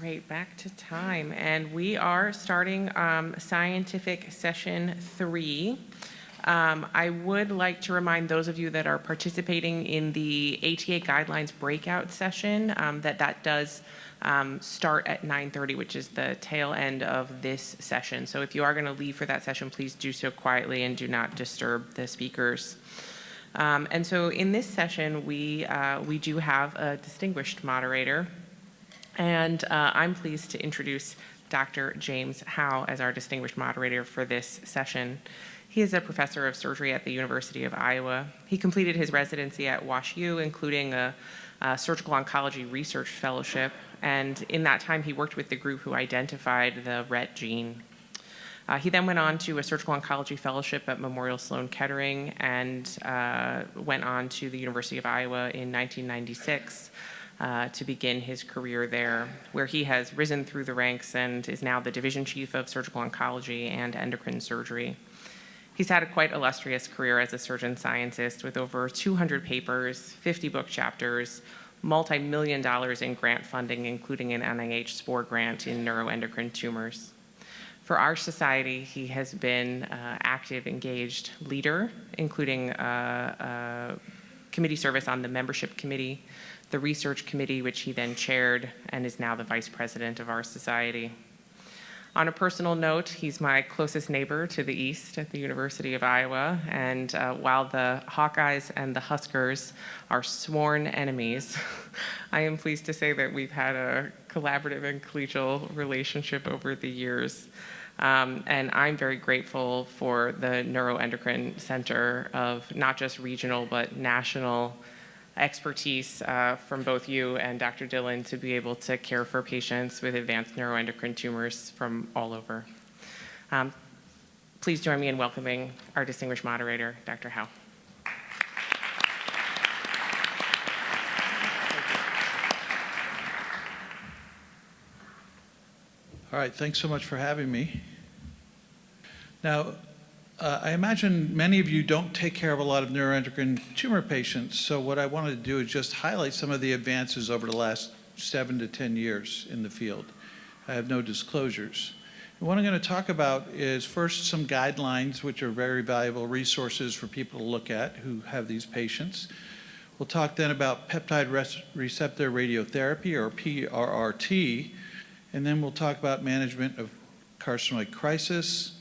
Great, back to time. And we are starting scientific session 3. I would like to remind those of you that are participating in the ATA guidelines breakout session that does start at 9:30, which is the tail end of this session. So if you are going to leave for that session, please do so quietly and do not disturb the speakers. And so in this session, we do have a distinguished moderator. And I'm pleased to introduce Dr. James Howe as our distinguished moderator for this session. He is a professor of surgery at the University of Iowa. He completed his residency at WashU, including a surgical oncology research fellowship. And in that time, he worked with the group who identified the RET gene. He then went on to a surgical oncology fellowship at Memorial Sloan Kettering and went on to the University of Iowa in 1996. To begin his career there, where he has risen through the ranks and is now the division chief of surgical oncology and endocrine surgery. He's had a quite illustrious career as a surgeon scientist with over 200 papers, 50 book chapters, multi-million dollars in grant funding, including an NIH SPORE grant in neuroendocrine tumors. For our society, he has been active, engaged leader, including committee service on the membership committee, the research committee, which he then chaired, and is now the vice president of our society. On a personal note, he's my closest neighbor to the east at the University of Iowa, and while the Hawkeyes and the Huskers are sworn enemies, I am pleased to say that we've had a collaborative and collegial relationship over the years. And I'm very grateful for the Neuroendocrine Center of not just regional, but national expertise from both you and Dr. Dillon to be able to care for patients with advanced neuroendocrine tumors from all over. Please join me in welcoming our distinguished moderator, Dr. Howe. All right, thanks so much for having me. Now, I imagine many of you don't take care of a lot of neuroendocrine tumor patients, so what I wanted to do is just highlight some of the advances over the last 7 to 10 years in the field. I have no disclosures. And what I'm going to talk about is first some guidelines, which are very valuable resources for people to look at who have these patients. We'll talk then about peptide receptor radiotherapy, or PRRT, and then we'll talk about management of carcinoid crisis,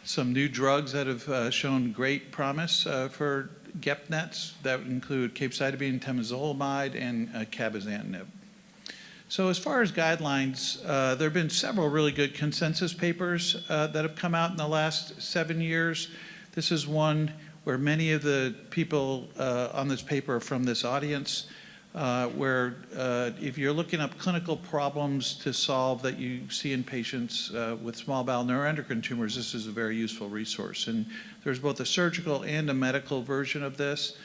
some new drugs that have shown great promise for GEP-NETs that include capecitabine, temozolomide, and cabozantinib. So as far as guidelines, there have been several really good consensus papers that have come out in the last 7 years. This is one where many of the people on this paper are from this audience, where if you're looking up clinical problems to solve that you see in patients with small bowel neuroendocrine tumors, this is a very useful resource. And there's both a surgical and a medical version of this.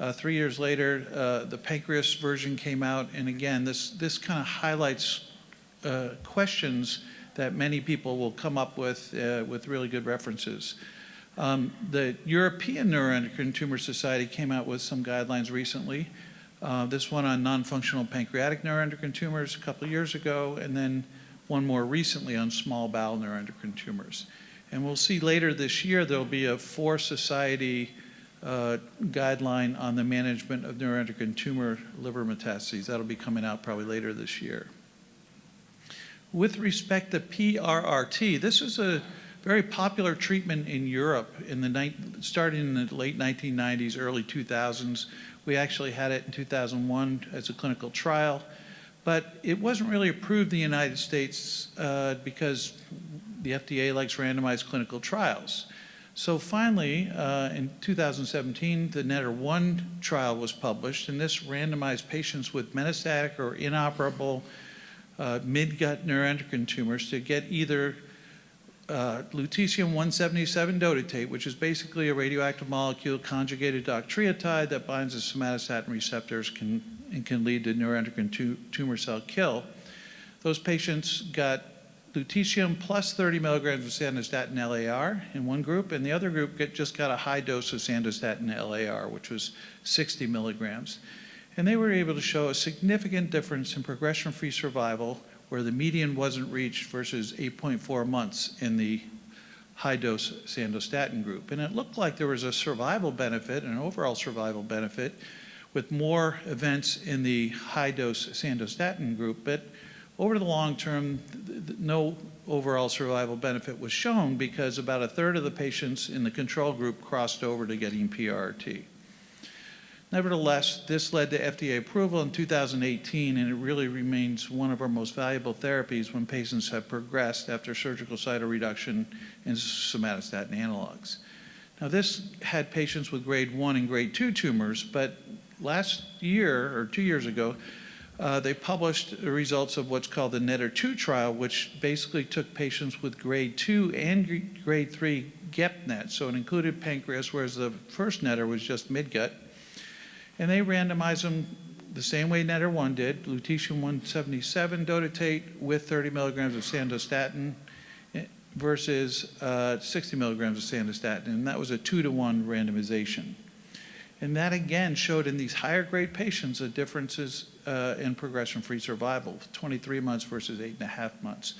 3 years later, the pancreas version came out, and again, this kind of highlights questions that many people will come up with really good references. The European Neuroendocrine Tumor Society came out with some guidelines recently. This one on non-functional pancreatic neuroendocrine tumors a couple of years ago, and then one more recently on small bowel neuroendocrine tumors. And we'll see later this year there'll be a 4-society guideline on the management of neuroendocrine tumor liver metastases. That'll be coming out probably later this year. With respect to PRRT, this is a very popular treatment in Europe starting in the late 1990s, early 2000s. We actually had it in 2001 as a clinical trial, but it wasn't really approved in the United States because the FDA likes randomized clinical trials. So finally, in 2017, the NETTER-1 trial was published, and this randomized patients with metastatic or inoperable mid-gut neuroendocrine tumors to get either lutetium-177 dotatate, which is basically a radioactive molecule conjugated to octreotide that binds to somatostatin receptors and can lead to neuroendocrine tumor cell kill. Those patients got lutetium plus 30 milligrams of sandostatin LAR in one group, and the other group just got a high dose of sandostatin LAR, which was 60 milligrams. And they were able to show a significant difference in progression-free survival, where the median wasn't reached versus 8.4 months in the high-dose sandostatin group. And it looked like there was a survival benefit, an overall survival benefit, with more events in the high-dose sandostatin group. But over the long term, no overall survival benefit was shown because about a third of the patients in the control group crossed over to getting PRRT. Nevertheless, this led to FDA approval in 2018, and it really remains one of our most valuable therapies when patients have progressed after surgical cytoreduction and somatostatin analogs. Now, this had patients with grade 1 and grade 2 tumors, but last year, or 2 years ago, they published the results of what's called the NETTER-2 trial, which basically took patients with grade 2 and grade 3 GEP-NET, so it included pancreas, whereas the first NETTER was just midgut. And they randomized them the same way NETTER-1 did, lutetium-177 dotatate with 30 milligrams of sandostatin versus 60 milligrams of sandostatin, and that was a 2-to-1 randomization. And that again showed in these higher grade patients the differences in progression-free survival, 23 months versus 8.5 months.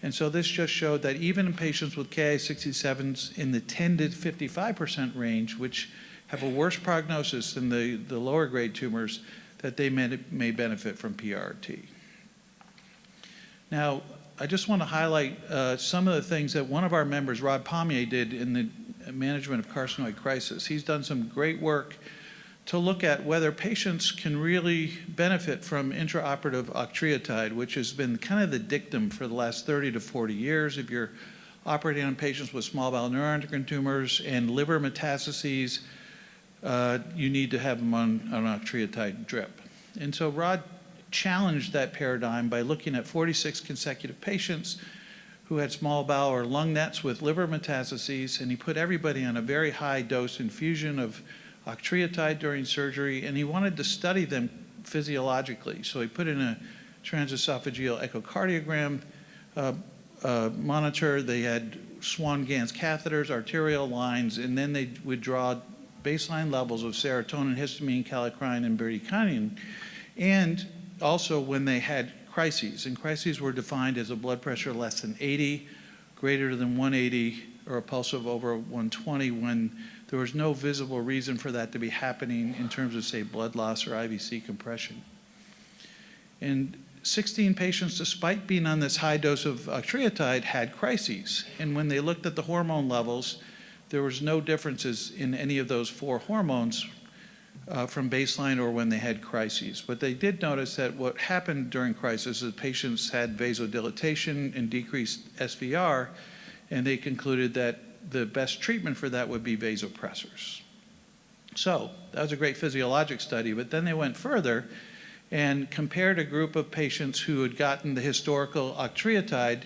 And so this just showed that even in patients with Ki-67s in the 10 to 55% range, which have a worse prognosis than the lower grade tumors, that they may benefit from PRRT. Now, I just want to highlight some of the things that one of our members, Rod Pommier, did in the management of carcinoid crisis. He's done some great work to look at whether patients can really benefit from intraoperative octreotide, which has been kind of the dictum for the last 30 to 40 years. If you're operating on patients with small bowel neuroendocrine tumors and liver metastases, you need to have them on an octreotide drip. And so Rod challenged that paradigm by looking at 46 consecutive patients who had small bowel or lung nets with liver metastases, and he put everybody on a very high dose infusion of octreotide during surgery, and he wanted to study them physiologically. So he put in a transesophageal echocardiogram monitor. They had Swan-Ganz catheters, arterial lines, and then they would draw baseline levels of serotonin, histamine, kallikrein, and bradykinin, and also when they had crises. And crises were defined as a blood pressure less than 80, greater than 180, or a pulse of over 120 when there was no visible reason for that to be happening in terms of, say, blood loss or IVC compression. And 16 patients, despite being on this high dose of octreotide, had crises. And when they looked at the hormone levels, there was no differences in any of those 4 hormones from baseline or when they had crises. But they did notice that what happened during crisis is patients had vasodilatation and decreased SVR, and they concluded that the best treatment for that would be vasopressors. So that was a great physiologic study, but then they went further and compared a group of patients who had gotten the historical octreotide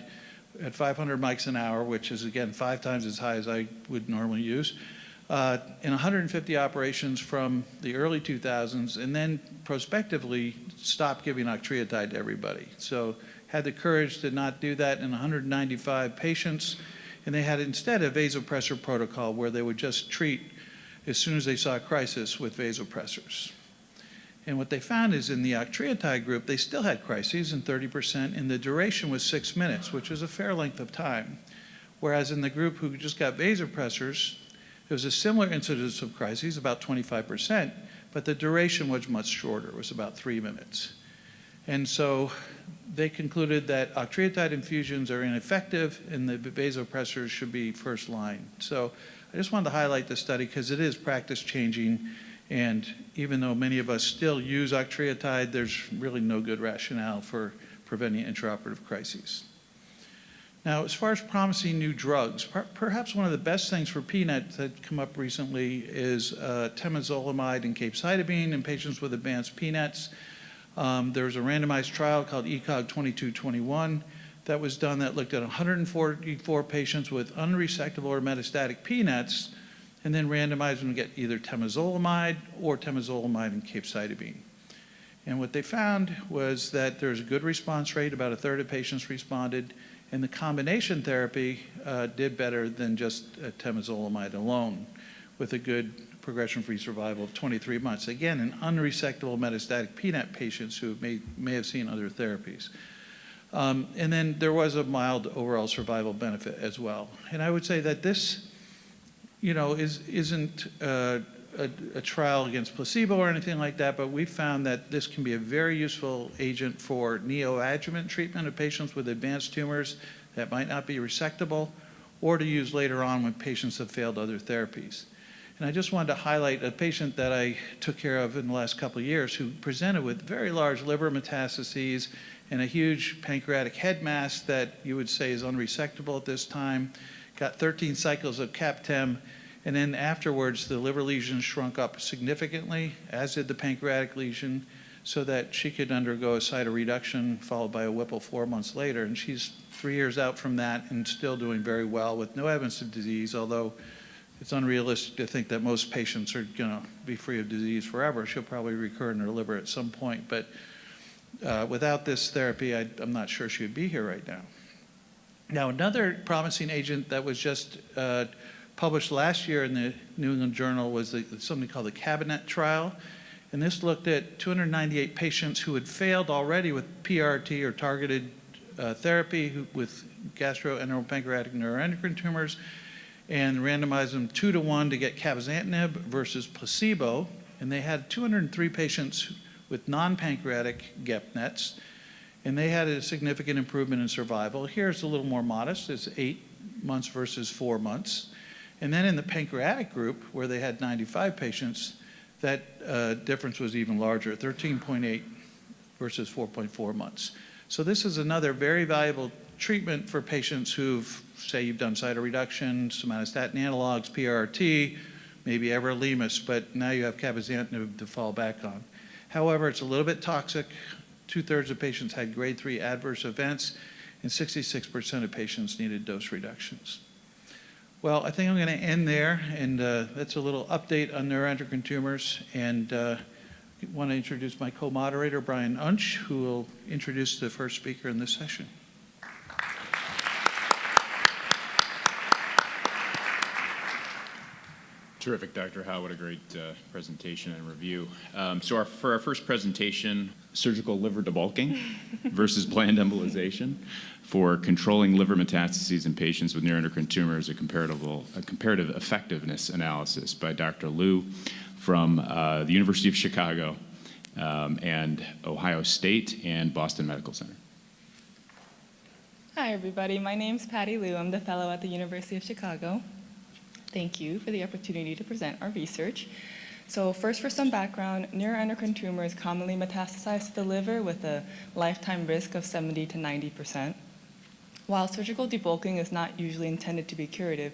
at 500 mics an hour, which is, again, 5 times as high as I would normally use, in 150 operations from the early 2000s, and then prospectively stopped giving octreotide to everybody. So had the courage to not do that in 195 patients, and they had instead a vasopressor protocol where they would just treat as soon as they saw a crisis with vasopressors. And what they found is in the octreotide group, they still had crises in 30%, and the duration was 6 minutes, which was a fair length of time. Whereas in the group who just got vasopressors, there was a similar incidence of crises, about 25%, but the duration was much shorter. It was about 3 minutes. And so they concluded that octreotide infusions are ineffective and the vasopressors should be first line. So I just wanted to highlight this study because it is practice changing. And even though many of us still use octreotide, there's really no good rationale for preventing intraoperative crises. Now, as far as promising new drugs, perhaps one of the best things for PNET that come up recently is temozolomide and capecitabine in patients with advanced PNETs. There was a randomized trial called ECOG 2221 that was done that looked at 144 patients with unresectable or metastatic PNETs, and then randomized them to get either temozolomide or temozolomide and capecitabine. And what they found was that there's a good response rate, about a third of patients responded, and the combination therapy did better than just temozolomide alone, with a good progression-free survival of 23 months. Again, in unresectable metastatic PNET patients who may have seen other therapies. And then there was a mild overall survival benefit as well. And I would say that this, isn't a trial against placebo or anything like that, but we found that this can be a very useful agent for neoadjuvant treatment of patients with advanced tumors that might not be resectable, or to use later on when patients have failed other therapies. And I just wanted to highlight a patient that I took care of in the last couple of years who presented with very large liver metastases and a huge pancreatic head mass that you would say is unresectable at this time, got 13 cycles of CAPTEM, and then afterwards the liver lesion shrunk up significantly, as did the pancreatic lesion, so that she could undergo a cytoreduction followed by a Whipple 4 months later. And she's 3 years out from that and still doing very well with no evidence of disease, although it's unrealistic to think that most patients are going to be free of disease forever. She'll probably recur in her liver at some point, but without this therapy, I'm not sure she would be here right now. Now, another promising agent that was just published last year in the New England Journal was something called the Cabinet trial. And this looked at 298 patients who had failed already with PRRT or targeted therapy with gastroenteropancreatic neuroendocrine tumors, and randomized them 2-to-1 to get cabozantinib versus placebo. And they had 203 patients with non-pancreatic GEP-NETs, and they had a significant improvement in survival. Here's a little more modest. It's 8 months versus 4 months. And then in the pancreatic group, where they had 95 patients, that difference was even larger, 13.8 versus 4.4 months. So this is another very valuable treatment for patients who've, say, you've done cytoreduction, somatostatin analogs, PRRT, maybe everolimus, but now you have cabozantinib to fall back on. However, it's a little bit toxic. 2/3 of patients had grade 3 adverse events, and 66% of patients needed dose reductions. Well, I think I'm going to end there, and that's a little update on neuroendocrine tumors. And I want to introduce my co-moderator, Brian Unch, who will introduce the first speaker in this session. Terrific, Dr. Howe. What a great presentation and review. So for our first presentation, surgical liver debulking versus bland embolization for controlling liver metastases in patients with neuroendocrine tumors, a comparative effectiveness analysis by Dr. Liu from the University of Chicago and Ohio State and Boston Medical Center. Hi, everybody. My name's Patty Liu. I'm the fellow at the University of Chicago. Thank you for the opportunity to present our research. So first, for some background, neuroendocrine tumors commonly metastasize to the liver with a lifetime risk of 70 to 90%. While surgical debulking is not usually intended to be curative,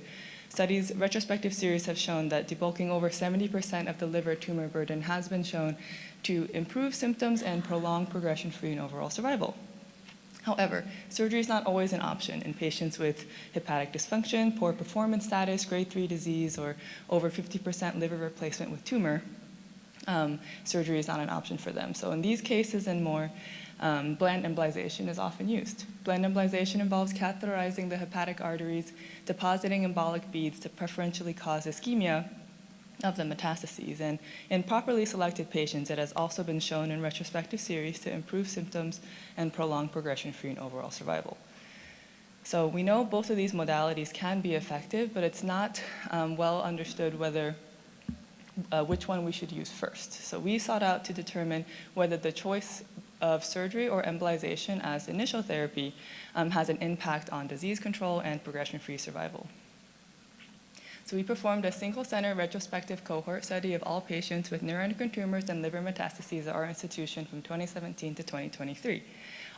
retrospective series have shown that debulking over 70% of the liver tumor burden has been shown to improve symptoms and prolong progression-free and overall survival. However, surgery is not always an option in patients with hepatic dysfunction, poor performance status, grade 3 disease, or over 50% liver replacement with tumor. Surgery is not an option for them. So in these cases and more, bland embolization is often used. Bland embolization involves catheterizing the hepatic arteries, depositing embolic beads to preferentially cause ischemia of the metastases. And in properly selected patients, it has also been shown in retrospective series to improve symptoms and prolong progression-free and overall survival. So we know both of these modalities can be effective, but it's not well understood which one we should use first. So we sought out to determine whether the choice of surgery or embolization as initial therapy has an impact on disease control and progression-free survival. So we performed a single-center retrospective cohort study of all patients with neuroendocrine tumors and liver metastases at our institution from 2017 to 2023.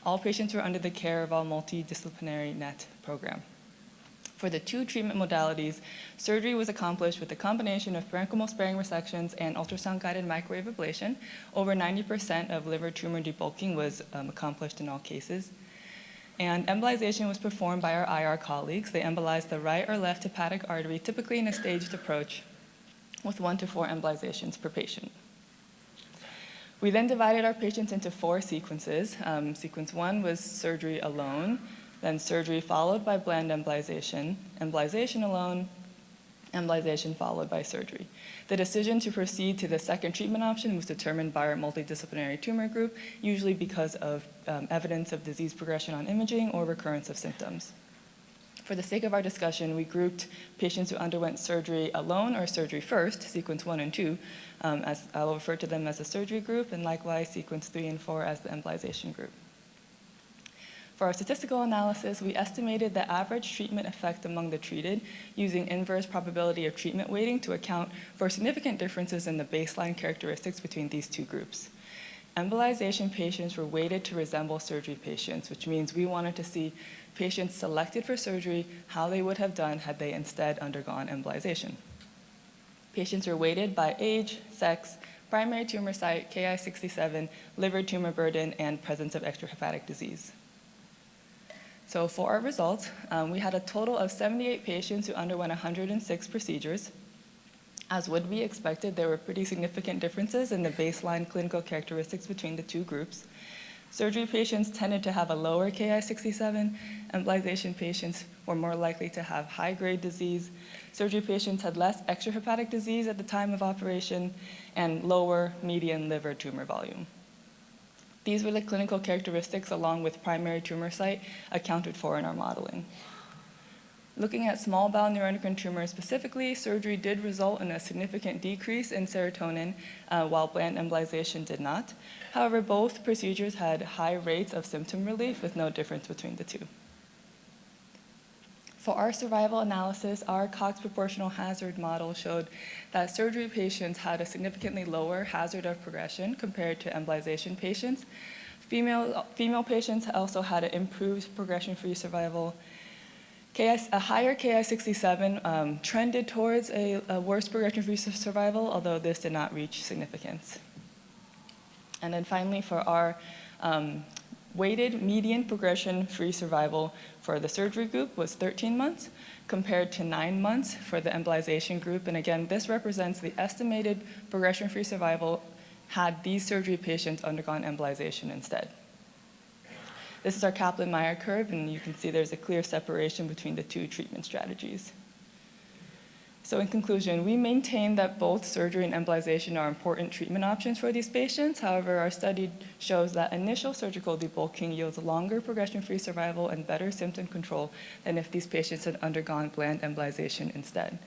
All patients were under the care of our multidisciplinary NET program. For the two treatment modalities, surgery was accomplished with a combination of parenchymal sparing resections and ultrasound-guided microwave ablation. Over 90% of liver tumor debulking was accomplished in all cases. And embolization was performed by our IR colleagues. They embolized the right or left hepatic artery, typically in a staged approach, with 1 to 4 embolizations per patient. We then divided our patients into 4 sequences. Sequence 1 was surgery alone, then surgery followed by bland embolization, embolization alone, embolization followed by surgery. The decision to proceed to the second treatment option was determined by our multidisciplinary tumor group, usually because of evidence of disease progression on imaging or recurrence of symptoms. For the sake of our discussion, we grouped patients who underwent surgery alone or surgery first, sequence 1 and 2, as I'll refer to them as the surgery group, and likewise sequence 3 and 4 as the embolization group. For our statistical analysis, we estimated the average treatment effect among the treated using inverse probability of treatment weighting to account for significant differences in the baseline characteristics between these two groups. Embolization patients were weighted to resemble surgery patients, which means we wanted to see patients selected for surgery how they would have done had they instead undergone embolization. Patients were weighted by age, sex, primary tumor site, Ki-67, liver tumor burden, and presence of extrahepatic disease. So for our results, we had a total of 78 patients who underwent 106 procedures. As would be expected, there were pretty significant differences in the baseline clinical characteristics between the two groups. Surgery patients tended to have a lower Ki-67. Embolization patients were more likely to have high-grade disease. Surgery patients had less extrahepatic disease at the time of operation and lower median liver tumor volume. These were the clinical characteristics along with primary tumor site accounted for in our modeling. Looking at small bowel neuroendocrine tumors specifically, surgery did result in a significant decrease in serotonin, while bland embolization did not. However, both procedures had high rates of symptom relief with no difference between the two. For our survival analysis, our Cox proportional hazard model showed that surgery patients had a significantly lower hazard of progression compared to embolization patients. Female patients also had an improved progression-free survival. A higher Ki-67 trended towards a worse progression-free survival, although this did not reach significance. And then finally, for our weighted median progression-free survival for the surgery group was 13 months, compared to 9 months for the embolization group. And again, this represents the estimated progression-free survival had these surgery patients undergone embolization instead. This is our Kaplan-Meier curve, and you can see there's a clear separation between the two treatment strategies. So in conclusion, we maintain that both surgery and embolization are important treatment options for these patients. However, our study shows that initial surgical debulking yields longer progression-free survival and better symptom control than if these patients had undergone bland embolization instead.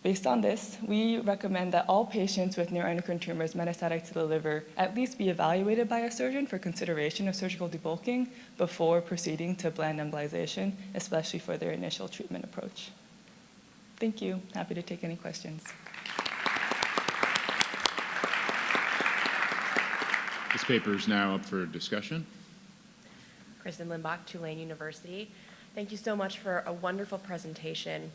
Based on this, we recommend that all patients with neuroendocrine tumors metastatic to the liver at least be evaluated by a surgeon for consideration of surgical debulking before proceeding to bland embolization, especially for their initial treatment approach. Thank you. Happy to take any questions. This paper is now up for discussion. Kristen Limbach, Tulane University. Thank you so much for a wonderful presentation.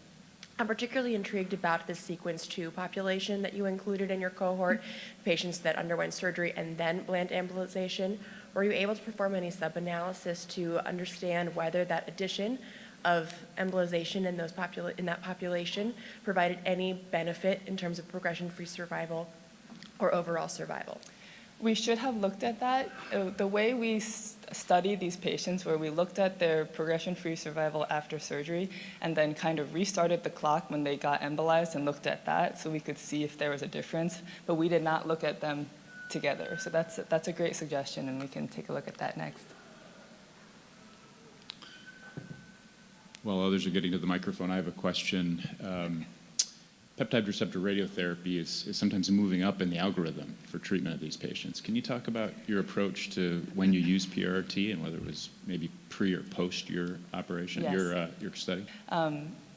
I'm particularly intrigued about the sequence 2 population that you included in your cohort, patients that underwent surgery and then bland embolization. Were you able to perform any sub-analysis to understand whether that addition of embolization in that population provided any benefit in terms of progression-free survival or overall survival? We should have looked at that. The way we studied these patients, where we looked at their progression-free survival after surgery and then kind of restarted the clock when they got embolized and looked at that so we could see if there was a difference, but we did not look at them together. So that's a great suggestion, and we can take a look at that next. While others are getting to the microphone, I have a question. Peptide receptor radiotherapy is sometimes moving up in the algorithm for treatment of these patients. Can you talk about your approach to when you use PRRT and whether it was maybe pre or post your operation, Yes. your study?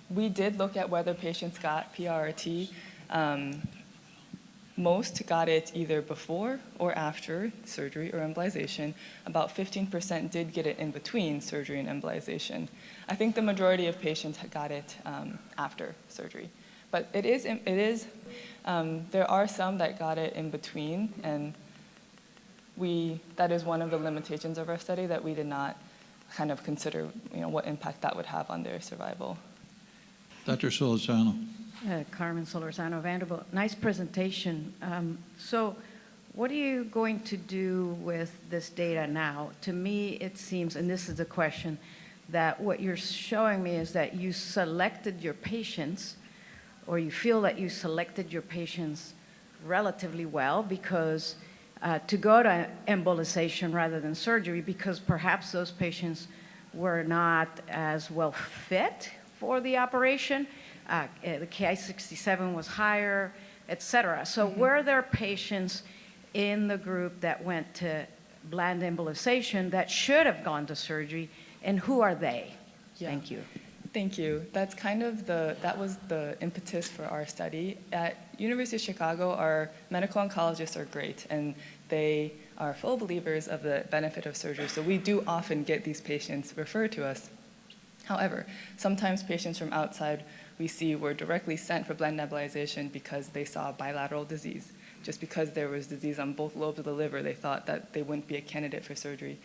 We did look at whether patients got PRRT. Most got it either before or after surgery or embolization. About 15% did get it in between surgery and embolization. I think the majority of patients got it after surgery. But there are some that got it in between, and that is one of the limitations of our study, that we did not kind of consider what impact that would have on their survival. Dr. Solorzano. Carmen Solorzano, Vanderbilt. Nice presentation. So what are you going to do with this data now? To me, it seems, and this is the question, that what you're showing me is that you selected your patients, or you feel that you selected your patients relatively well, because to go to embolization rather than surgery because perhaps those patients were not as well fit for the operation. The Ki-67 was higher, et cetera. So were there patients in the group that went to bland embolization that should have gone to surgery, and who are they? Yeah. Thank you. Thank you. That's kind of that was the impetus for our study. At University of Chicago, our medical oncologists are great, and they are full believers of the benefit of surgery. So we do often get these patients referred to us. However, sometimes patients from outside we see were directly sent for bland embolization because they saw bilateral disease. Just because there was disease on both lobes of the liver, they thought that they wouldn't be a candidate for surgery.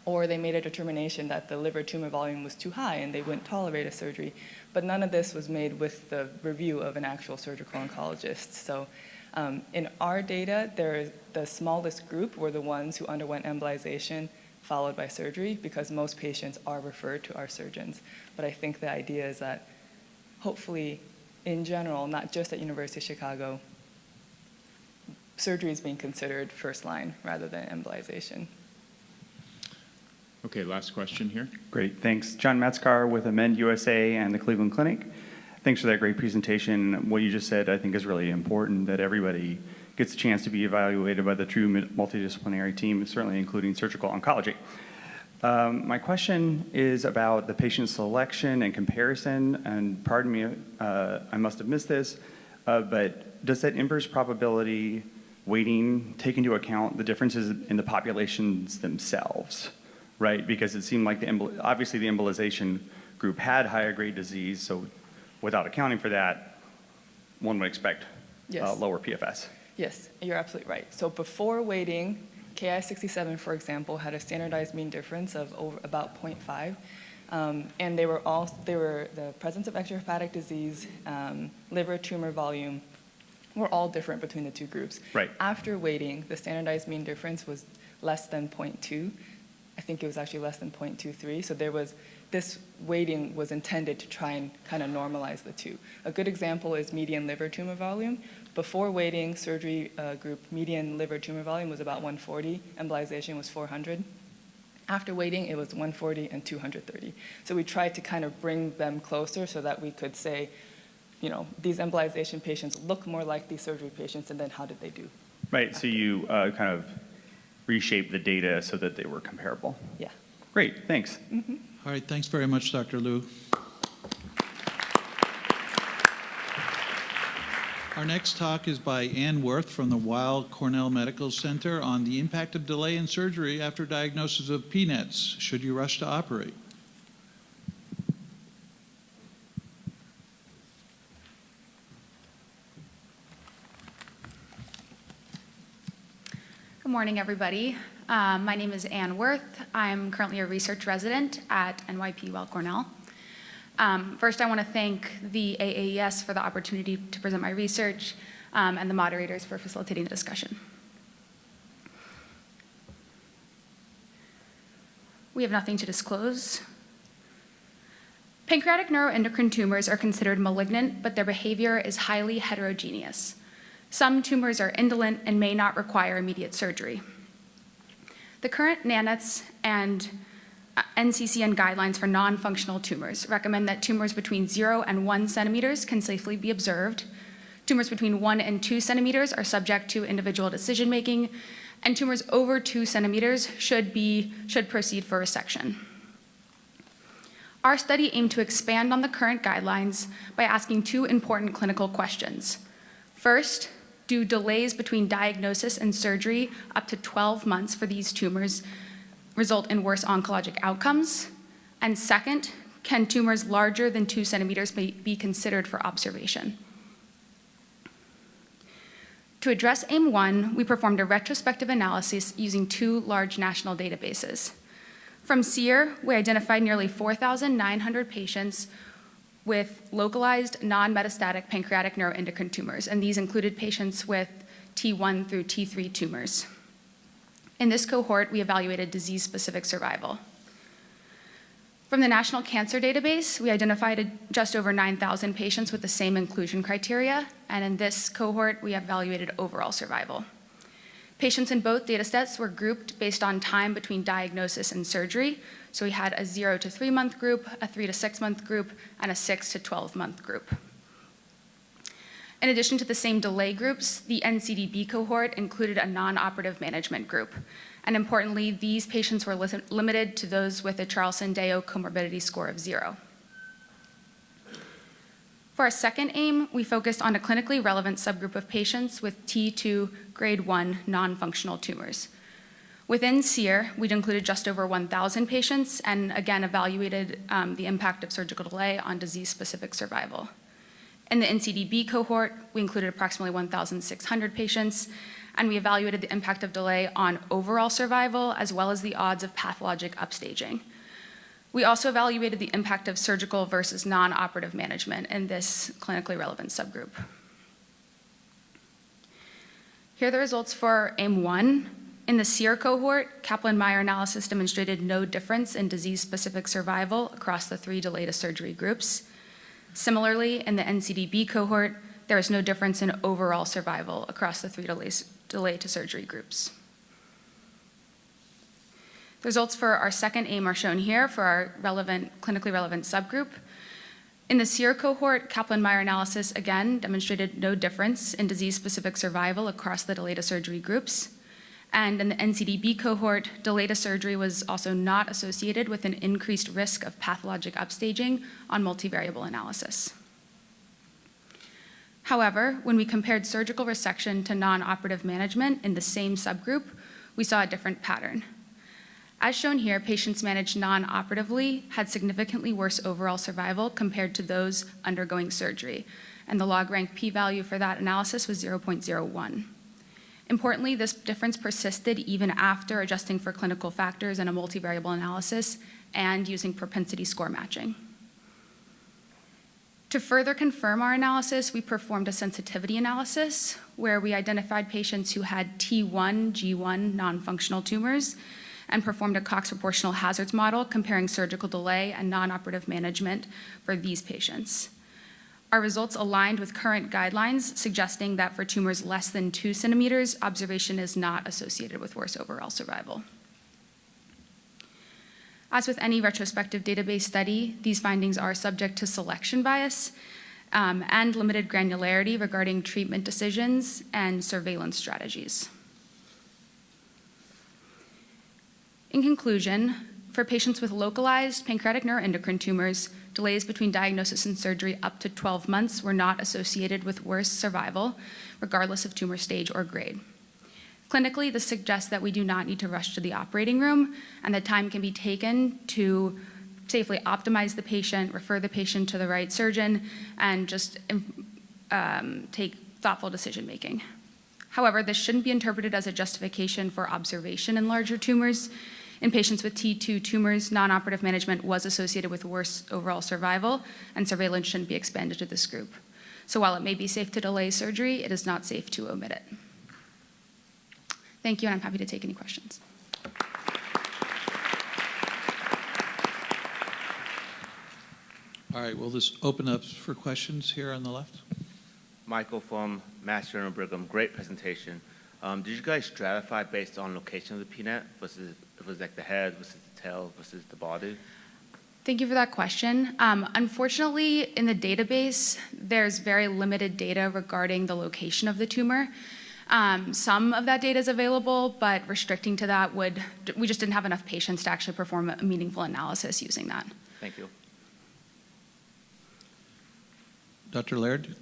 Or they made a determination that the liver tumor volume was too high and they wouldn't tolerate a surgery. But none of this was made with the review of an actual surgical oncologist. So in our data, the smallest group were the ones who underwent embolization followed by surgery because most patients are referred to our surgeons. But I think the idea is that hopefully, in general, not just at University of Chicago, surgery is being considered first line rather than embolization. Okay, last question here. Great, thanks. John Metzgar with Amend USA and the Cleveland Clinic. Thanks for that great presentation. What you just said, I think, is really important, that everybody gets a chance to be evaluated by the true multidisciplinary team, certainly including surgical oncology. My question is about the patient selection and comparison, and pardon me, I must have missed this, but does that inverse probability weighting take into account the differences in the populations themselves, right? Because it seemed like obviously the embolization group had higher grade disease, so without accounting for that, one would expect lower PFS. Yes, you're absolutely right. So before weighting, Ki-67, for example, had a standardized mean difference of about 0.5. And they were the presence of extrahepatic disease, liver tumor volume, were all different between the two groups. Right. After weighting, the standardized mean difference was less than 0.2. I think it was actually less than 0.23. So this weighting was intended to try and kind of normalize the two. A good example is median liver tumor volume. Before weighting, surgery group median liver tumor volume was about 140. Embolization was 400. After weighting, it was 140 and 230. So we tried to kind of bring them closer so that we could say, you know, these embolization patients look more like these surgery patients, and then how did they do? Right, so you kind of reshaped the data so that they were comparable. Yeah. Great, thanks. Mm-hmm. All right, thanks very much, Dr. Liu. Our next talk is by Ann Worth from the Weill Cornell Medical Center on the impact of delay in surgery after diagnosis of PNETs. Should you rush to operate? Good morning, everybody. My name is Ann Worth. I'm currently a research resident at NYP Weill Cornell. First, I want to thank the AAES for the opportunity to present my research and the moderators for facilitating the discussion. We have nothing to disclose. Pancreatic neuroendocrine tumors are considered malignant, but their behavior is highly heterogeneous. Some tumors are indolent and may not require immediate surgery. The current NANETS and NCCN guidelines for non-functional tumors recommend that tumors between 0 and 1 centimeters can safely be observed. Tumors between 1 and 2 centimeters are subject to individual decision-making, and tumors over 2 centimeters should proceed for resection. Our study aimed to expand on the current guidelines by asking two important clinical questions. First, do delays between diagnosis and surgery up to 12 months for these tumors result in worse oncologic outcomes? And second, can tumors larger than 2 centimeters be considered for observation? To address AIM 1, we performed a retrospective analysis using two large national databases. From SEER, we identified nearly 4,900 patients with localized non-metastatic pancreatic neuroendocrine tumors, and these included patients with T1 through T3 tumors. In this cohort, we evaluated disease-specific survival. From the National Cancer Database, we identified just over 9,000 patients with the same inclusion criteria, and in this cohort, we evaluated overall survival. Patients in both data sets were grouped based on time between diagnosis and surgery. So we had a 0 to 3 month group, a 3 to 6 month group, and a 6 to 12 month group. In addition to the same delay groups, the NCDB cohort included a non-operative management group. And importantly, these patients were limited to those with a Charlson-Deyo comorbidity score of 0. For our second aim, we focused on a clinically relevant subgroup of patients with T2 grade 1 non-functional tumors. Within SEER, we'd included just over 1,000 patients and again evaluated the impact of surgical delay on disease-specific survival. In the NCDB cohort, we included approximately 1,600 patients, and we evaluated the impact of delay on overall survival as well as the odds of pathologic upstaging. We also evaluated the impact of surgical versus non-operative management in this clinically relevant subgroup. Here are the results for aim 1. In the SEER cohort, Kaplan-Meier analysis demonstrated no difference in disease-specific survival across the 3 delay to surgery groups. Similarly, in the NCDB cohort, there was no difference in overall survival across the 3 delay to surgery groups. The results for our second aim are shown here for our clinically relevant subgroup. In the SEER cohort, Kaplan-Meier analysis again demonstrated no difference in disease-specific survival across the delay to surgery groups. And in the NCDB cohort, delay to surgery was also not associated with an increased risk of pathologic upstaging on multivariable analysis. However, when we compared surgical resection to non-operative management in the same subgroup, we saw a different pattern. As shown here, patients managed non-operatively had significantly worse overall survival compared to those undergoing surgery, and the log-rank p-value for that analysis was 0.01. Importantly, this difference persisted even after adjusting for clinical factors in a multivariable analysis and using propensity score matching. To further confirm our analysis, we performed a sensitivity analysis where we identified patients who had T1, G1 non-functional tumors and performed a Cox proportional hazards model comparing surgical delay and non-operative management for these patients. Our results aligned with current guidelines, suggesting that for tumors less than 2 centimeters, observation is not associated with worse overall survival. As with any retrospective database study, these findings are subject to selection bias and limited granularity regarding treatment decisions and surveillance strategies. In conclusion, for patients with localized pancreatic neuroendocrine tumors, delays between diagnosis and surgery up to 12 months were not associated with worse survival, regardless of tumor stage or grade. Clinically, this suggests that we do not need to rush to the operating room, and that time can be taken to safely optimize the patient, refer the patient to the right surgeon, and just take thoughtful decision-making. However, this shouldn't be interpreted as a justification for observation in larger tumors. In patients with T2 tumors, non-operative management was associated with worse overall survival, and surveillance shouldn't be expanded to this group. So while it may be safe to delay surgery, it is not safe to omit it. Thank you, and I'm happy to take any questions. All right, we'll just open up for questions here on the left. Michael from Mass General Brigham, great presentation. Did you guys stratify based on location of the PNET versus if it was like the head versus the tail versus the body? Thank you for that question. Unfortunately, in the database, there's very limited data regarding the location of the tumor. Some of that data is available, but restricting to that we just didn't have enough patients to actually perform a meaningful analysis using that. Thank you. Dr. Laird?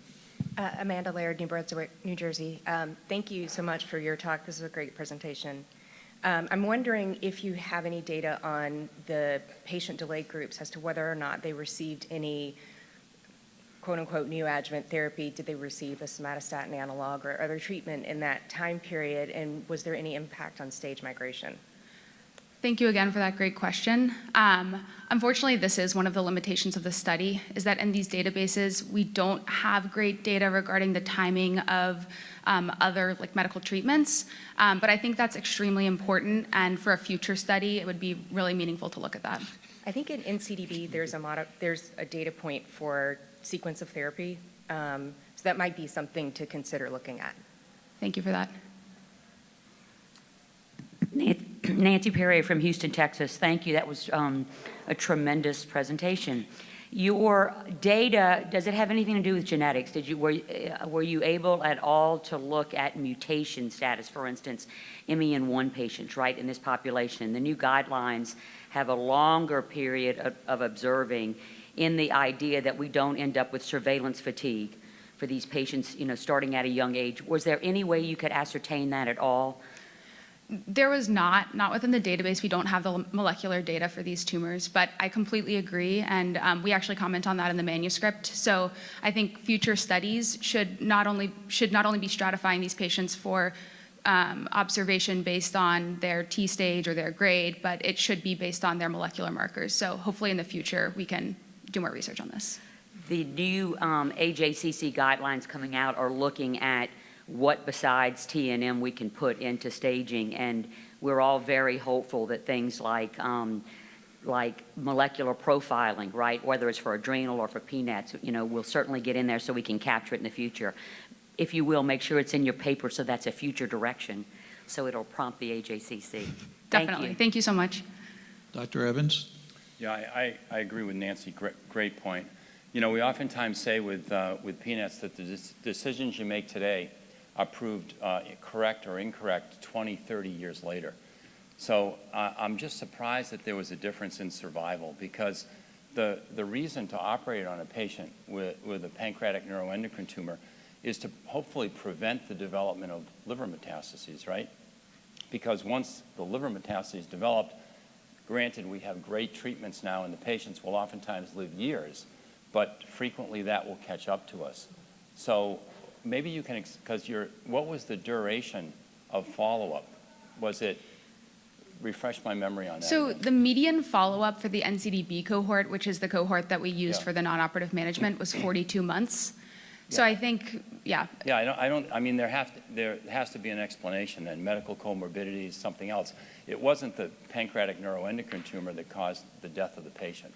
Amanda Laird, New Brunswick, New Jersey. Thank you so much for your talk. This is a great presentation. I'm wondering if you have any data on the patient delay groups as to whether or not they received any quote-unquote neoadjuvant therapy. Did they receive a somatostatin analog or other treatment in that time period, and was there any impact on stage migration? Thank you again for that great question. Unfortunately, this is one of the limitations of the study, is that in these databases, we don't have great data regarding the timing of other medical treatments. But I think that's extremely important, and for a future study, it would be really meaningful to look at that. I think in NCDB, there's a data point for sequence of therapy. So that might be something to consider looking at. Thank you for that. Nancy Perry from Houston, Texas. Thank you. That was a tremendous presentation. Your data, does it have anything to do with genetics? Were you able at all to look at mutation status, for instance, MEN1 patients, right, in this population? The new guidelines have a longer period of observing in the idea that we don't end up with surveillance fatigue for these patients, starting at a young age. Was there any way you could ascertain that at all? There was not within the database. We don't have the molecular data for these tumors, but I completely agree, and we actually comment on that in the manuscript. So I think future studies should not only be stratifying these patients for observation based on their T stage or their grade, but it should be based on their molecular markers. So hopefully in the future we can do more research on this. The new AJCC guidelines coming out are looking at what besides TNM we can put into staging, and we're all very hopeful that things like molecular profiling, right, whether it's for adrenal or for PNETs, we'll certainly get in there so we can capture it in the future. If you will, make sure it's in your paper so that's a future direction, so it'll prompt the AJCC. Definitely. Thank you so much. Dr. Evans? Yeah, I agree with Nancy. Great point. We oftentimes say with PNETs that the decisions you make today are proved correct or incorrect 20, 30 years later. So I'm just surprised that there was a difference in survival, because the reason to operate on a patient with a pancreatic neuroendocrine tumor is to hopefully prevent the development of liver metastases, right? Because once the liver metastases developed, granted we have great treatments now and the patients will oftentimes live years, but frequently that will catch up to us. So maybe you can, what was the duration of follow-up? Was it, refresh my memory on that. So the median follow-up for the NCDB cohort, which is the cohort that we used for the non-operative management, was 42 months. So I think, yeah. Yeah, I mean, there has to be an explanation then, medical comorbidities, something else. It wasn't the pancreatic neuroendocrine tumor that caused the death of the patient,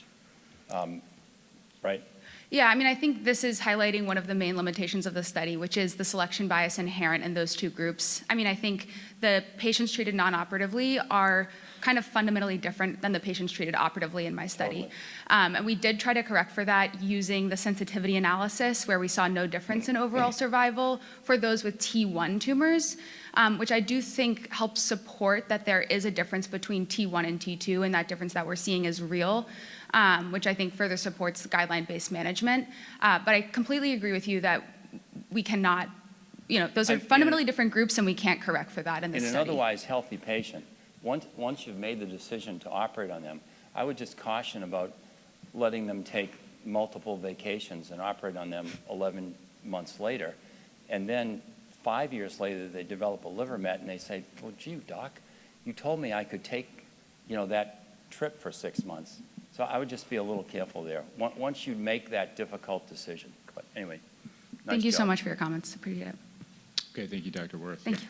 right? Yeah, I mean, I think this is highlighting one of the main limitations of the study, which is the selection bias inherent in those two groups. I mean, I think the patients treated non-operatively are kind of fundamentally different than the patients treated operatively in my study. Totally. And we did try to correct for that using the sensitivity analysis, where we saw no difference in overall survival for those with T1 tumors, which I do think helps support that there is a difference between T1 and T2, and that difference that we're seeing is real. Which I think further supports guideline-based management. But I completely agree with you that we cannot, those are fundamentally different groups, and we can't correct for that in this study. In an otherwise healthy patient, once you've made the decision to operate on them, I would just caution about letting them take multiple vacations and operate on them 11 months later. And then 5 years later, they develop a liver met, and they say, well, gee, doc, you told me I could take, that trip for 6 months. So I would just be a little careful there once you make that difficult decision. But anyway, thank you so much for your comments. Appreciate it. Okay, thank you, Dr. Worth. Thank you.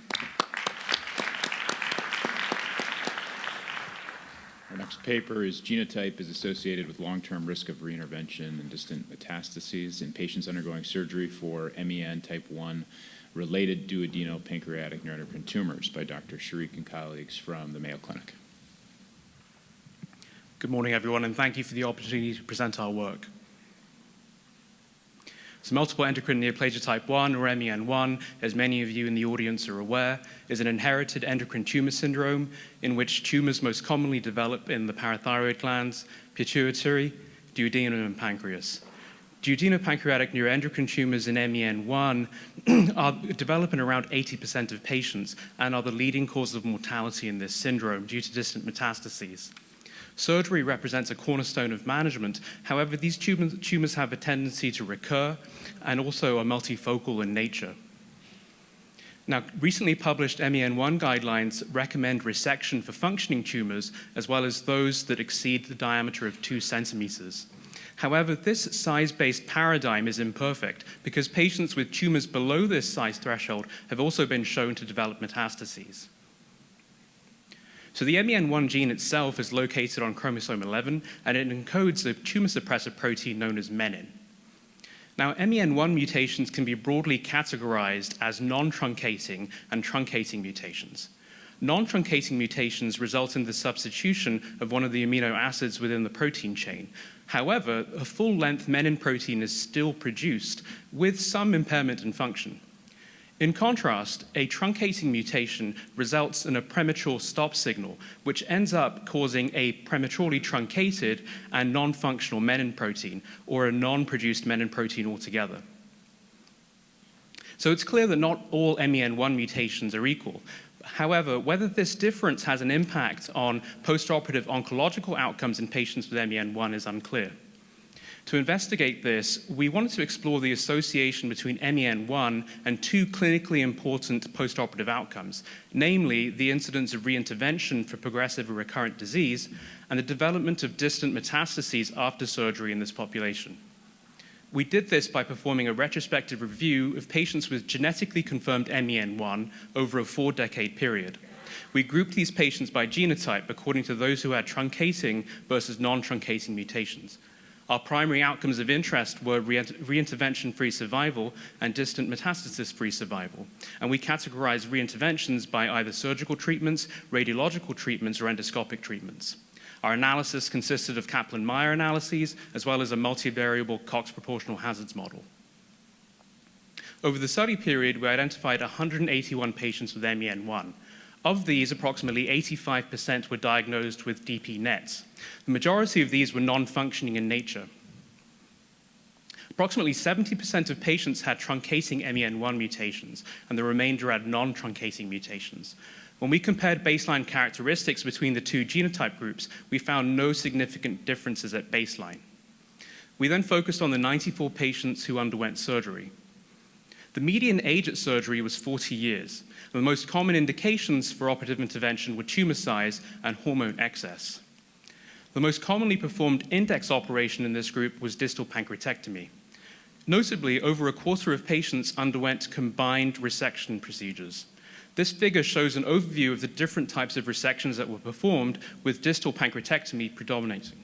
Our next paper is genotype is associated with long-term risk of reintervention and distant metastases in patients undergoing surgery for MEN type 1 related duodenal-pancreatic neuroendocrine tumors by Dr. Sharik and colleagues from the Mayo Clinic. Good morning, everyone, and thank you for the opportunity to present our work. So multiple endocrine neoplasia type 1, or MEN1, as many of you in the audience are aware, is an inherited endocrine tumor syndrome in which tumors most commonly develop in the parathyroid glands, pituitary, duodenum, and pancreas. Duodenal-pancreatic neuroendocrine tumors in MEN1 develop in around 80% of patients and are the leading cause of mortality in this syndrome due to distant metastases. Surgery represents a cornerstone of management. However, these tumors have a tendency to recur and also are multifocal in nature. Now, recently published MEN1 guidelines recommend resection for functioning tumors, as well as those that exceed the diameter of 2 centimeters. However, this size-based paradigm is imperfect because patients with tumors below this size threshold have also been shown to develop metastases. So the MEN1 gene itself is located on chromosome 11, and it encodes a tumor suppressor protein known as menin. Now, MEN1 mutations can be broadly categorized as non-truncating and truncating mutations. Non-truncating mutations result in the substitution of one of the amino acids within the protein chain. However, a full-length menin protein is still produced with some impairment in function. In contrast, a truncating mutation results in a premature stop signal, which ends up causing a prematurely truncated and non-functional menin protein, or a non-produced menin protein altogether. So it's clear that not all MEN1 mutations are equal. However, whether this difference has an impact on postoperative oncological outcomes in patients with MEN1 is unclear. To investigate this, we wanted to explore the association between MEN1 and two clinically important postoperative outcomes, namely the incidence of reintervention for progressive or recurrent disease and the development of distant metastases after surgery in this population. We did this by performing a retrospective review of patients with genetically confirmed MEN1 over a 4-decade period. We grouped these patients by genotype according to those who had truncating versus non-truncating mutations. Our primary outcomes of interest were reintervention-free survival and distant metastasis-free survival. And we categorized reinterventions by either surgical treatments, radiological treatments, or endoscopic treatments. Our analysis consisted of Kaplan-Meier analyses, as well as a multivariable Cox proportional hazards model. Over the study period, we identified 181 patients with MEN1. Of these, approximately 85% were diagnosed with DP nets. The majority of these were non-functioning in nature. Approximately 70% of patients had truncating MEN1 mutations, and the remainder had non-truncating mutations. When we compared baseline characteristics between the two genotype groups, we found no significant differences at baseline. We then focused on the 94 patients who underwent surgery. The median age at surgery was 40 years. The most common indications for operative intervention were tumor size and hormone excess. The most commonly performed index operation in this group was distal pancreatectomy. Notably, over a quarter of patients underwent combined resection procedures. This figure shows an overview of the different types of resections that were performed, with distal pancreatectomy predominating.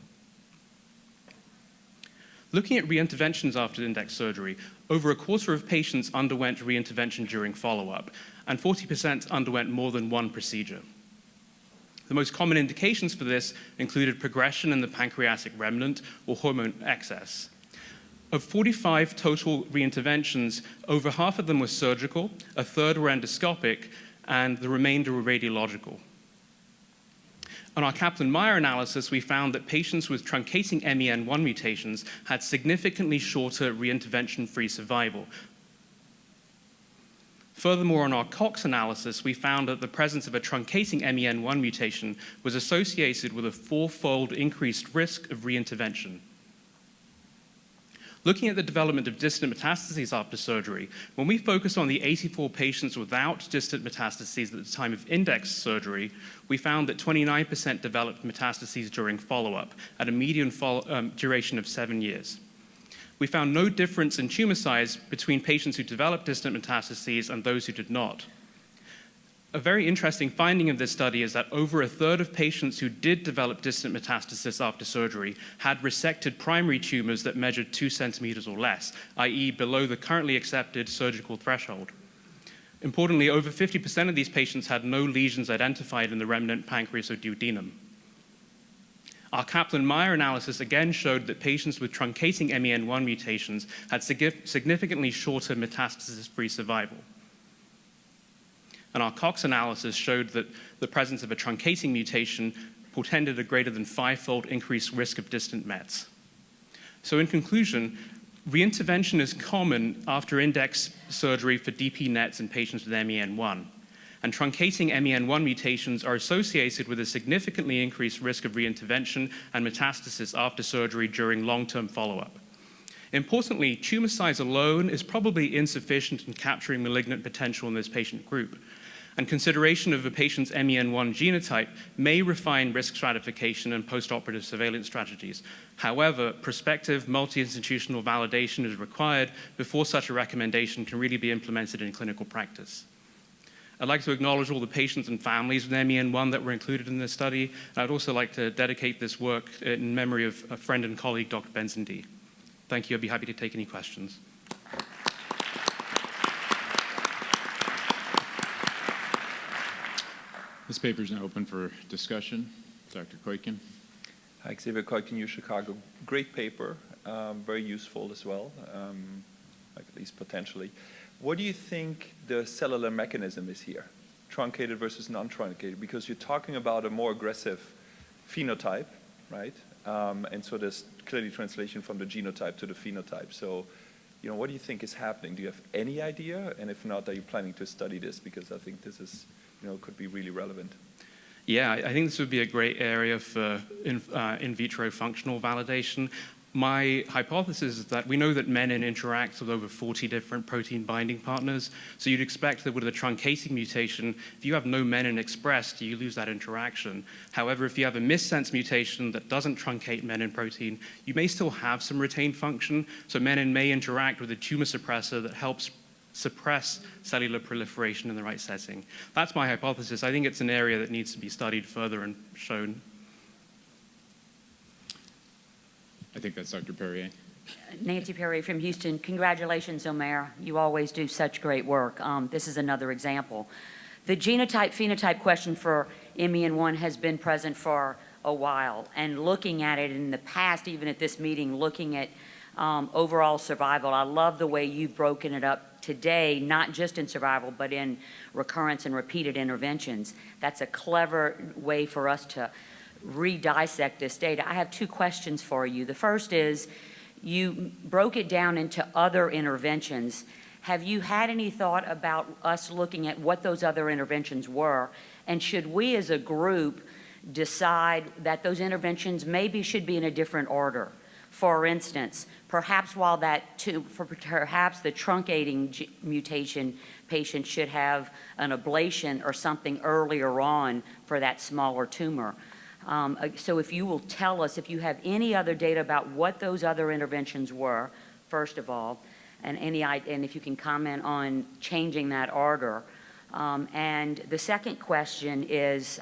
Looking at reinterventions after index surgery, over a quarter of patients underwent reintervention during follow-up, and 40% underwent more than one procedure. The most common indications for this included progression in the pancreatic remnant or hormone excess. Of 45 total reinterventions, over half of them were surgical, a third were endoscopic, and the remainder were radiological. On our Kaplan-Meier analysis, we found that patients with truncating MEN1 mutations had significantly shorter reintervention-free survival. Furthermore, on our Cox analysis, we found that the presence of a truncating MEN1 mutation was associated with a 4-fold increased risk of reintervention. Looking at the development of distant metastases after surgery, when we focus on the 84 patients without distant metastases at the time of index surgery, we found that 29% developed metastases during follow-up at a median duration of 7 years. We found no difference in tumor size between patients who developed distant metastases and those who did not. A very interesting finding of this study is that over a third of patients who did develop distant metastasis after surgery had resected primary tumors that measured 2 centimeters or less, i.e. below the currently accepted surgical threshold. Importantly, over 50% of these patients had no lesions identified in the remnant pancreas or duodenum. Our Kaplan-Meier analysis again showed that patients with truncating MEN1 mutations had significantly shorter metastasis-free survival. And our Cox analysis showed that the presence of a truncating mutation portended a greater than 5-fold increased risk of distant mets. So in conclusion, reintervention is common after index surgery for DP nets in patients with MEN1. And truncating MEN1 mutations are associated with a significantly increased risk of reintervention and metastasis after surgery during long-term follow-up. Importantly, tumor size alone is probably insufficient in capturing malignant potential in this patient group. And consideration of a patient's MEN1 genotype may refine risk stratification and postoperative surveillance strategies. However, prospective multi-institutional validation is required before such a recommendation can really be implemented in clinical practice. I'd like to acknowledge all the patients and families with MEN1 that were included in this study. And I'd also like to dedicate this work in memory of a friend and colleague, Dr. Benson D. Thank you. I'd be happy to take any questions. This paper is now open for discussion. Dr. Koikin. Hi, Xavier Koikin, U Chicago. Great paper, very useful as well, like at least potentially. What do you think the cellular mechanism is here, truncated versus non-truncated? Because you're talking about a more aggressive phenotype, right? And so there's clearly translation from the genotype to the phenotype. So, you know, what do you think is happening? Do you have any idea? And if not, are you planning to study this? Because I think this is, you know, could be really relevant. Yeah, I think this would be a great area for in vitro functional validation. My hypothesis is that we know that menin interacts with over 40 different protein binding partners. So you'd expect that with a truncating mutation, if you have no menin expressed, you lose that interaction. However, if you have a missense mutation that doesn't truncate menin protein, you may still have some retained function. So menin may interact with a tumor suppressor that helps suppress cellular proliferation in the right setting. That's my hypothesis. I think it's an area that needs to be studied further and shown. I think that's Dr. Perrier. Nancy Perry from Houston. Congratulations, Omer. You always do such great work. This is another example. The genotype-phenotype question for MEN1 has been present for a while, and looking at it in the past, even at this meeting, looking at overall survival. I love the way you've broken it up today, not just in survival, but in recurrence and repeated interventions. That's a clever way for us to re-dissect this data. I have two questions for you. The first is, you broke it down into other interventions. Have you had any thought about us looking at what those other interventions were? And should we as a group decide that those interventions maybe should be in a different order? For instance, perhaps perhaps the truncating mutation patient should have an ablation or something earlier on for that smaller tumor. So if you will tell us if you have any other data about what those other interventions were, first of all, and if you can comment on changing that order. And the second question is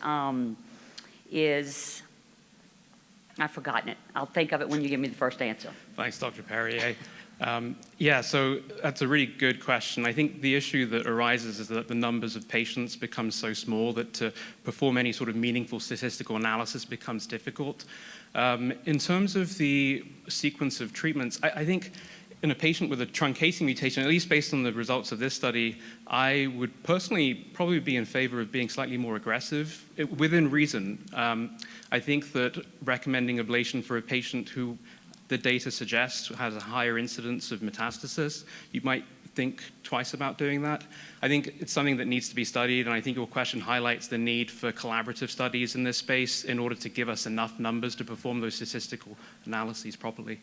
I've forgotten it. I'll think of it when you give me the first answer. Thanks, Dr. Perrier. Yeah, so that's a really good question. I think the issue that arises is that the numbers of patients become so small that to perform any sort of meaningful statistical analysis becomes difficult. In terms of the sequence of treatments, I think in a patient with a truncating mutation, at least based on the results of this study, I would personally probably be in favor of being slightly more aggressive within reason. I think that recommending ablation for a patient who the data suggests has a higher incidence of metastasis, you might think twice about doing that. I think it's something that needs to be studied, and I think your question highlights the need for collaborative studies in this space in order to give us enough numbers to perform those statistical analyses properly.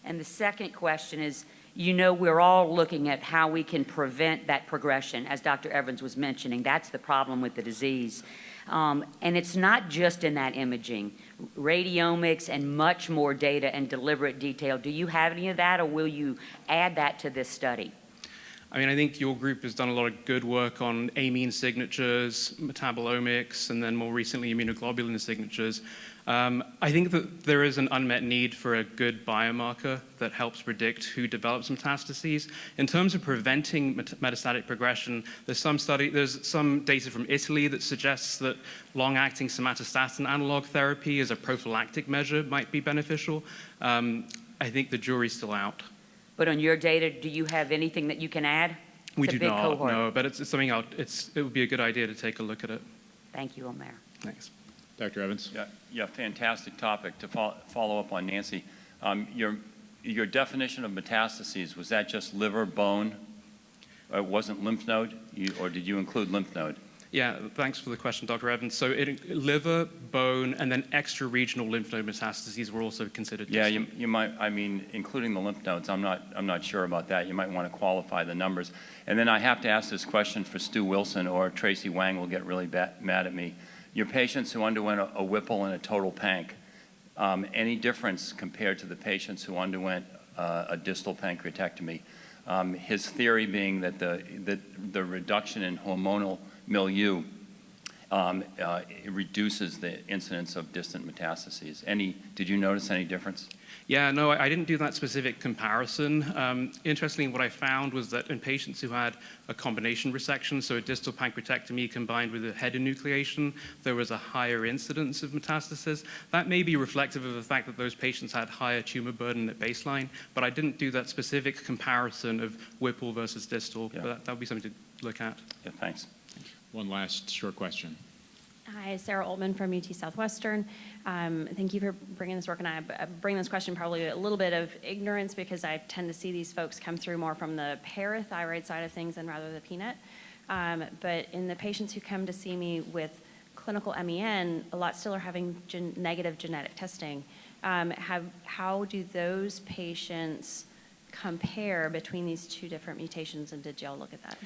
And the second question is, you know, we're all looking at how we can prevent that progression, as Dr. Evans was mentioning. That's the problem with the disease. And it's not just in that imaging. Radiomics and much more data and deliberate detail. Do you have any of that, or will you add that to this study? I mean, I think your group has done a lot of good work on amine signatures, metabolomics, and then more recently immunoglobulin signatures. I think that there is an unmet need for a good biomarker that helps predict who develops metastases. In terms of preventing metastatic progression, there's some data from Italy that suggests that long-acting somatostatin analog therapy as a prophylactic measure might be beneficial. I think the jury's still out. But on your data, do you have anything that you can add? We do not, no, but it's something it would be a good idea to take a look at it. Thank you, Omer. Thanks. Dr. Evans? Yeah, fantastic topic. To follow up on Nancy, your definition of metastases, was that just liver, bone? It wasn't lymph node, or did you include lymph node? Yeah, thanks for the question, Dr. Evans. So liver, bone, and then extra-regional lymph node metastases were also considered. Yeah, you might, I mean, including the lymph nodes, I'm not sure about that. You might want to qualify the numbers. And then I have to ask this question for Stu Wilson, or Tracy Wang will get really mad at me. Your patients who underwent a Whipple and a total panc, any difference compared to the patients who underwent a distal pancreatectomy? His theory being that the reduction in hormonal milieu it reduces the incidence of distant metastases. Did you notice any difference? Yeah, no, I didn't do that specific comparison. Interestingly, what I found was that in patients who had a combination resection, so a distal pancreatectomy combined with a head enucleation, there was a higher incidence of metastasis. That may be reflective of the fact that those patients had higher tumor burden at baseline, but I didn't do that specific comparison of Whipple versus distal. Yeah. But that would be something to look at. Yeah, thanks. One last short question. Hi, Sarah Altman from UT Southwestern. Thank you for bringing this work, and I bring this question probably a little bit of ignorance because I tend to see these folks come through more from the parathyroid side of things than rather the PNET. But in the patients who come to see me with clinical MEN, a lot still are having negative genetic testing. How do those patients compare between these two different mutations, and did y'all look at that?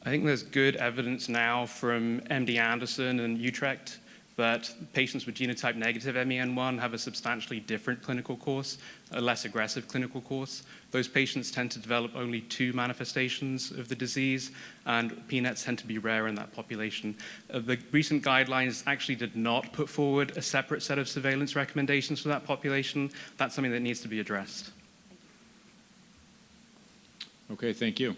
I think there's good evidence now from MD Anderson and Utrecht that patients with genotype negative MEN1 have a substantially different clinical course, a less aggressive clinical course. Those patients tend to develop only 2 manifestations of the disease, and PNETs tend to be rare in that population. The recent guidelines actually did not put forward a separate set of surveillance recommendations for that population. That's something that needs to be addressed. Okay, thank you.